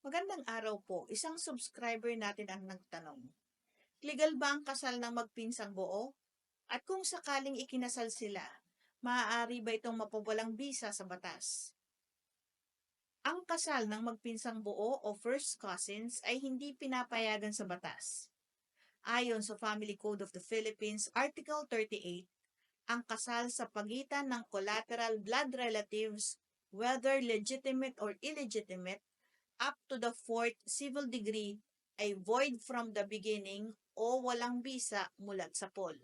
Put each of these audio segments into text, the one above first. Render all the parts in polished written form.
Magandang araw po. Isang subscriber natin ang nagtanong. Legal ba ang kasal ng magpinsang buo? At kung sakaling ikinasal sila, maaari ba itong mapawalang bisa sa batas? Ang kasal ng magpinsang buo o first cousins ay hindi pinapayagan sa batas. Ayon sa Family Code of the Philippines, Article 38, ang kasal sa pagitan ng collateral blood relatives, whether legitimate or illegitimate, up to the fourth civil degree ay void from the beginning o walang bisa mulat sa poll.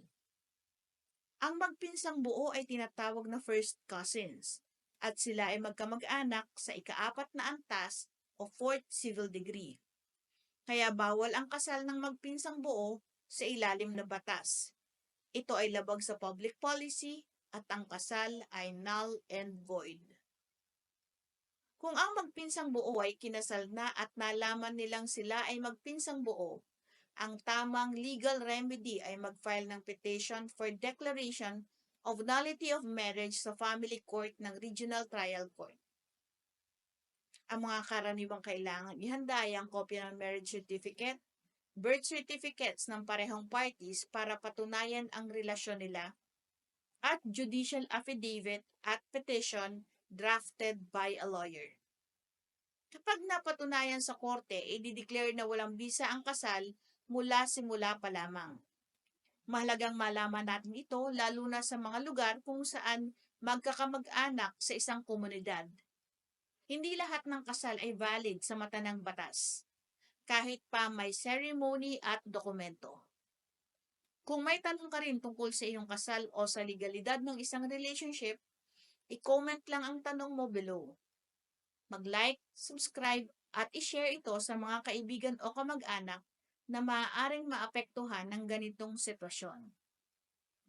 Ang magpinsang buo ay tinatawag na first cousins at sila ay magkamag-anak sa ikaapat na antas o fourth civil degree. Kaya bawal ang kasal ng magpinsang buo sa ilalim na batas. Ito ay labag sa public policy at ang kasal ay null and void. Kung ang magpinsang buo ay kinasal na at nalaman nilang sila ay magpinsang buo, ang tamang legal remedy ay mag-file ng petition for declaration of nullity of marriage sa family court ng Regional Trial Court. Ang mga karaniwang kailangan ihanda ay ang kopya ng marriage certificate, birth certificates ng parehong parties para patunayan ang relasyon nila, at judicial affidavit at petition drafted by a lawyer. Kapag napatunayan sa korte, i-declare na walang bisa ang kasal mula simula pa lamang. Mahalagang malaman natin ito lalo na sa mga lugar kung saan magkakamag-anak sa isang komunidad. Hindi lahat ng kasal ay valid sa mata ng batas, kahit pa may ceremony at dokumento. Kung may tanong ka rin tungkol sa iyong kasal o sa legalidad ng isang relationship, i-comment lang ang tanong mo below. Mag-like, subscribe, at i-share ito sa mga kaibigan o kamag-anak na maaaring maapektuhan ng ganitong sitwasyon.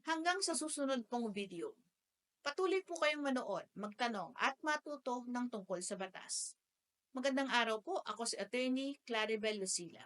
Hanggang sa susunod pong video, patuloy po kayong manood, magtanong at matuto ng tungkol sa batas. Magandang araw po, ako si Attorney Claribel Lucila.